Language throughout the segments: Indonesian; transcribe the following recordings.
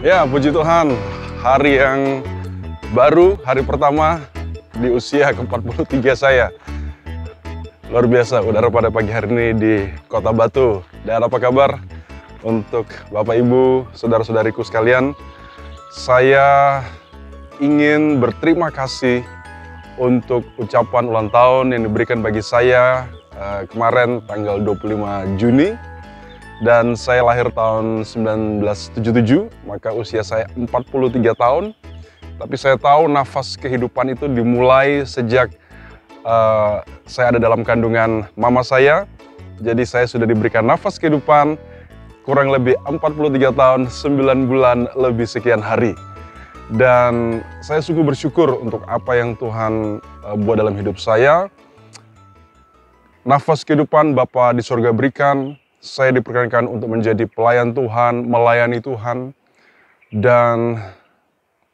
Ya, puji Tuhan, hari yang baru, hari pertama di usia ke-43 saya. Luar biasa, udara pada pagi hari ini di Kota Batu. Dan apa kabar untuk Bapak Ibu, saudara-saudariku sekalian? Saya ingin berterima kasih untuk ucapan ulang tahun yang diberikan bagi saya kemarin tanggal 25 Juni. Dan saya lahir tahun 1977, maka usia saya 43 tahun. Tapi saya tahu nafas kehidupan itu dimulai sejak saya ada dalam kandungan mama saya. Jadi saya sudah diberikan nafas kehidupan kurang lebih 43 tahun, 9 bulan lebih sekian hari. Dan saya sungguh bersyukur untuk apa yang Tuhan buat dalam hidup saya. Nafas kehidupan Bapa di surga berikan. Saya diperkenankan untuk menjadi pelayan Tuhan, melayani Tuhan, dan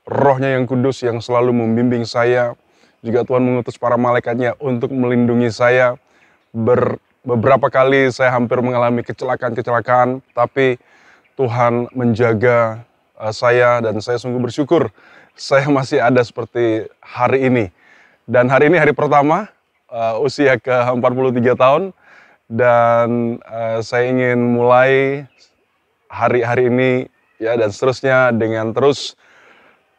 Roh-Nya yang kudus yang selalu membimbing saya. Juga Tuhan mengutus para malaikatnya untuk melindungi saya. Beberapa kali saya hampir mengalami kecelakaan-kecelakaan, tapi Tuhan menjaga saya dan saya sungguh bersyukur saya masih ada seperti hari ini. Dan hari ini hari pertama, usia ke-43 tahun. Dan saya ingin mulai hari-hari ini ya dan seterusnya dengan terus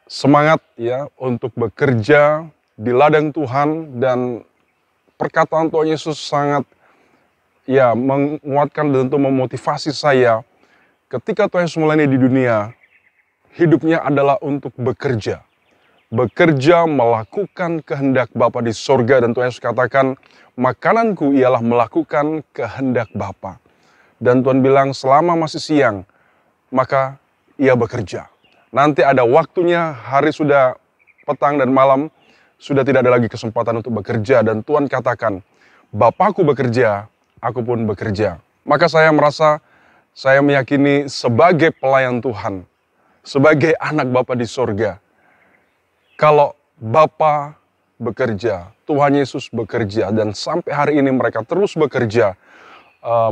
semangat ya untuk bekerja di ladang Tuhan, dan perkataan Tuhan Yesus sangat ya menguatkan dan tentu memotivasi saya ketika Tuhan Yesus melayani di dunia. Hidupnya adalah untuk bekerja. Bekerja melakukan kehendak Bapa di sorga, dan Tuhan Yesus katakan, makananku ialah melakukan kehendak Bapa. Dan Tuhan bilang selama masih siang, maka ia bekerja. Nanti ada waktunya, hari sudah petang dan malam, sudah tidak ada lagi kesempatan untuk bekerja. Dan Tuhan katakan, Bapakku bekerja, aku pun bekerja. Maka saya merasa, saya meyakini sebagai pelayan Tuhan, sebagai anak Bapa di sorga, kalau Bapa bekerja, Tuhan Yesus bekerja, dan sampai hari ini mereka terus bekerja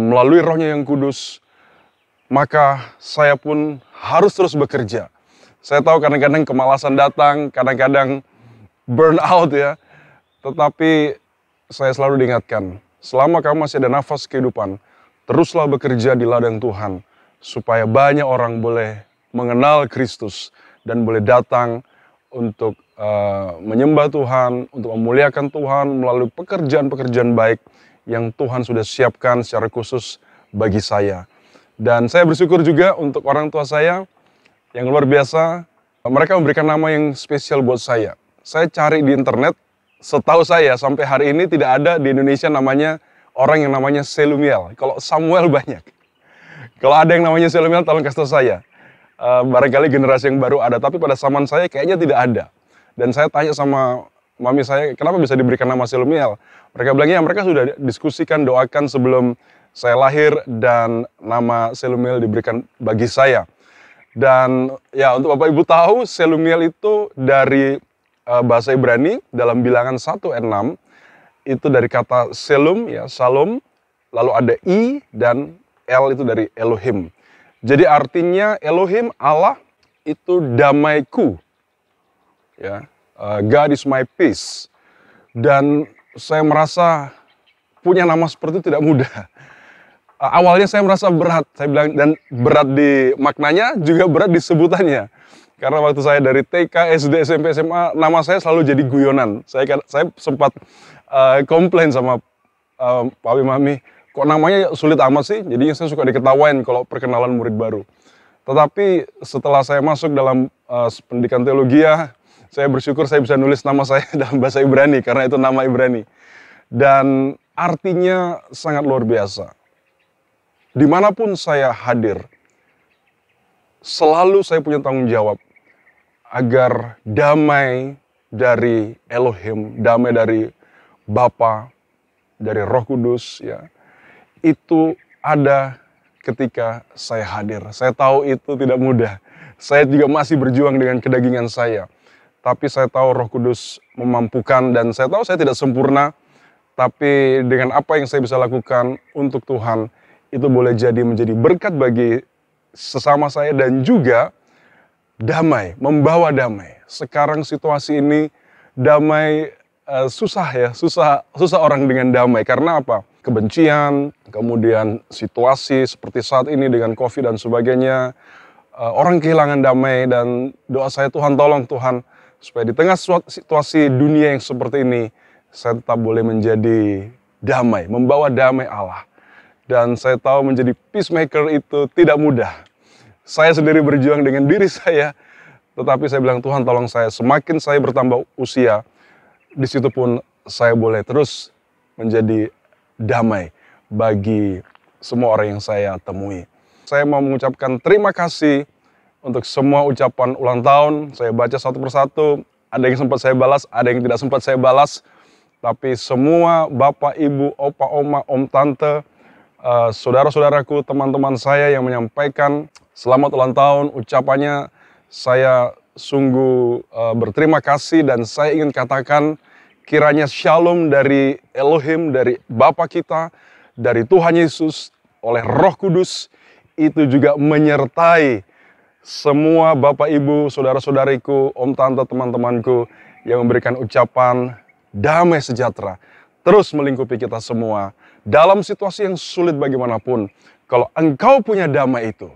melalui Roh-Nya yang kudus, maka saya pun harus terus bekerja. Saya tahu kadang-kadang kemalasan datang, kadang-kadang burn out ya, tetapi saya selalu diingatkan, selama kamu masih ada nafas kehidupan, teruslah bekerja di ladang Tuhan, supaya banyak orang boleh mengenal Kristus dan boleh datang untuk menyembah Tuhan, untuk memuliakan Tuhan melalui pekerjaan-pekerjaan baik yang Tuhan sudah siapkan secara khusus bagi saya. Dan saya bersyukur juga untuk orang tua saya yang luar biasa. Mereka memberikan nama yang spesial buat saya. Saya cari di internet, setahu saya sampai hari ini tidak ada di Indonesia namanya orang yang namanya Selumiel. Kalau Samuel banyak. Kalau ada yang namanya Selumiel, tolong kasih tahu saya. Barangkali generasi yang baru ada, tapi pada zaman saya kayaknya tidak ada. Dan saya tanya sama mami saya, kenapa bisa diberikan nama Selumiel? Mereka bilang, ya mereka sudah diskusikan, doakan sebelum saya lahir, dan nama Selumiel diberikan bagi saya. Dan ya untuk Bapak Ibu tahu, Selumiel itu dari bahasa Ibrani, dalam bilangan 1 dan 6, itu dari kata Selum, ya Salom, lalu ada I, dan L itu dari Elohim. Jadi artinya Elohim, Allah, itu damaiku. Ya, God is my peace. Dan saya merasa punya nama seperti itu tidak mudah. Awalnya saya merasa berat, saya bilang, dan berat di maknanya, juga berat di sebutannya. Karena waktu saya dari TK, SD, SMP, SMA, nama saya selalu jadi guyonan. Saya sempat komplain sama Papi Mami, kok namanya sulit amat sih? Jadinya saya suka diketawain kalau perkenalan murid baru. Tetapi setelah saya masuk dalam pendidikan teologi, saya bersyukur saya bisa nulis nama saya dalam bahasa Ibrani, karena itu nama Ibrani. Dan artinya sangat luar biasa. Dimanapun saya hadir, selalu saya punya tanggung jawab agar damai dari Elohim, damai dari Bapa, dari Roh Kudus, ya, itu ada ketika saya hadir. Saya tahu itu tidak mudah. Saya juga masih berjuang dengan kedagingan saya. Tapi saya tahu Roh Kudus memampukan, dan saya tahu saya tidak sempurna. Tapi dengan apa yang saya bisa lakukan untuk Tuhan, itu boleh jadi menjadi berkat bagi sesama saya, dan juga damai, membawa damai. Sekarang situasi ini damai susah ya, susah orang dengan damai. Karena apa? Kebencian, kemudian situasi seperti saat ini dengan COVID dan sebagainya. Orang kehilangan damai, dan doa saya, Tuhan tolong Tuhan, supaya di tengah situasi dunia yang seperti ini, saya tetap boleh menjadi damai, membawa damai Allah. Dan saya tahu menjadi peacemaker itu tidak mudah. Saya sendiri berjuang dengan diri saya, tetapi saya bilang, Tuhan tolong saya, semakin saya bertambah usia, di situ pun saya boleh terus menjadi damai bagi semua orang yang saya temui. Saya mau mengucapkan terima kasih untuk semua ucapan ulang tahun. Saya baca satu persatu, ada yang sempat saya balas, ada yang tidak sempat saya balas. Tapi semua Bapak, Ibu, Opa, Oma, Om, Tante, saudara-saudaraku, teman-teman saya yang menyampaikan selamat ulang tahun, ucapannya saya sungguh berterima kasih, dan saya ingin katakan kiranya shalom dari Elohim, dari Bapa kita, dari Tuhan Yesus, oleh Roh Kudus, itu juga menyertai semua Bapak, Ibu, saudara-saudariku, Om, Tante, teman-temanku yang memberikan ucapan damai sejahtera terus melingkupi kita semua. Dalam situasi yang sulit bagaimanapun, kalau engkau punya damai itu,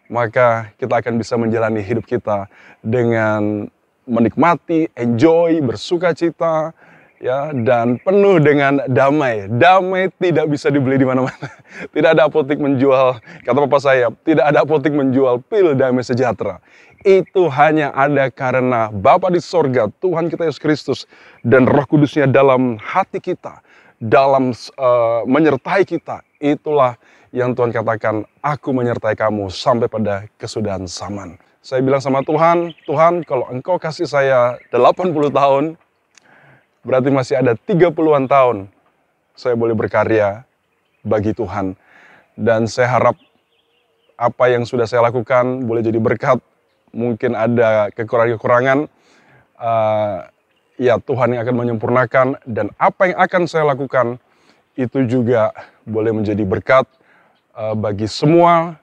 maka kita akan bisa menjalani hidup kita dengan menikmati, enjoy, bersuka cita, ya, dan penuh dengan damai. Damai tidak bisa dibeli di mana-mana. Tidak ada apotek menjual, kata papa saya, tidak ada apotek menjual pil damai sejahtera. Itu hanya ada karena Bapa di sorga, Tuhan kita Yesus Kristus, dan Roh Kudusnya dalam hati kita, dalam menyertai kita. Itulah yang Tuhan katakan, aku menyertai kamu sampai pada kesudahan zaman. Saya bilang sama Tuhan, Tuhan, kalau engkau kasih saya 80 tahun, berarti masih ada 30-an tahun saya boleh berkarya bagi Tuhan. Dan saya harap apa yang sudah saya lakukan boleh jadi berkat. Mungkin ada kekurangan-kekurangan, ya Tuhan yang akan menyempurnakan. Dan apa yang akan saya lakukan itu juga boleh menjadi berkat bagi semua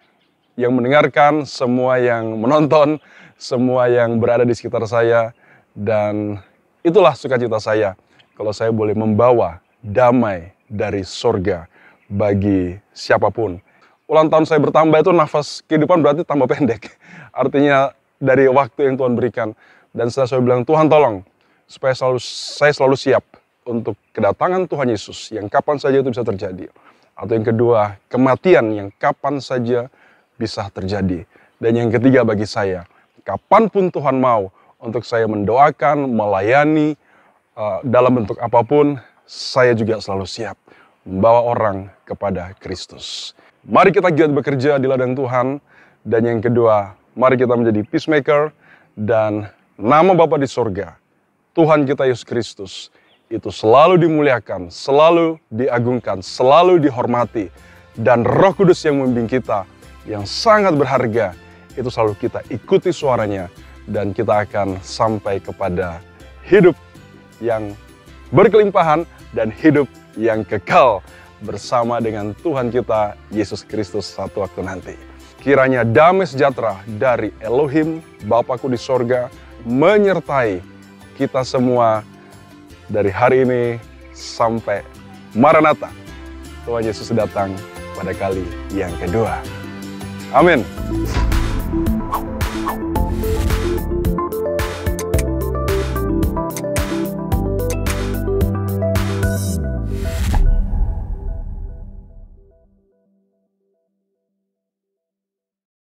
yang mendengarkan, semua yang menonton, semua yang berada di sekitar saya. Dan itulah sukacita saya, kalau saya boleh membawa damai dari sorga bagi siapapun. Ulang tahun saya bertambah itu nafas kehidupan berarti tambah pendek. Artinya dari waktu yang Tuhan berikan. Dan saya bilang, Tuhan tolong, supaya saya selalu siap untuk kedatangan Tuhan Yesus, yang kapan saja itu bisa terjadi. Atau yang kedua, kematian yang kapan saja bisa terjadi. Dan yang ketiga bagi saya, kapanpun Tuhan mau, untuk saya mendoakan, melayani, dalam bentuk apapun, saya juga selalu siap membawa orang kepada Kristus. Mari kita giat bekerja di ladang Tuhan. Dan yang kedua, mari kita menjadi peacemaker, dan nama Bapa di sorga, Tuhan kita Yesus Kristus, itu selalu dimuliakan, selalu diagungkan, selalu dihormati. Dan Roh Kudus yang membimbing kita, yang sangat berharga, itu selalu kita ikuti suaranya. Dan kita akan sampai kepada hidup yang berkelimpahan dan hidup yang kekal bersama dengan Tuhan kita Yesus Kristus satu waktu nanti. Kiranya damai sejahtera dari Elohim, Bapakku di sorga, menyertai kita semua dari hari ini sampai Maranatha. Tuhan Yesus datang pada kali yang kedua. Amin.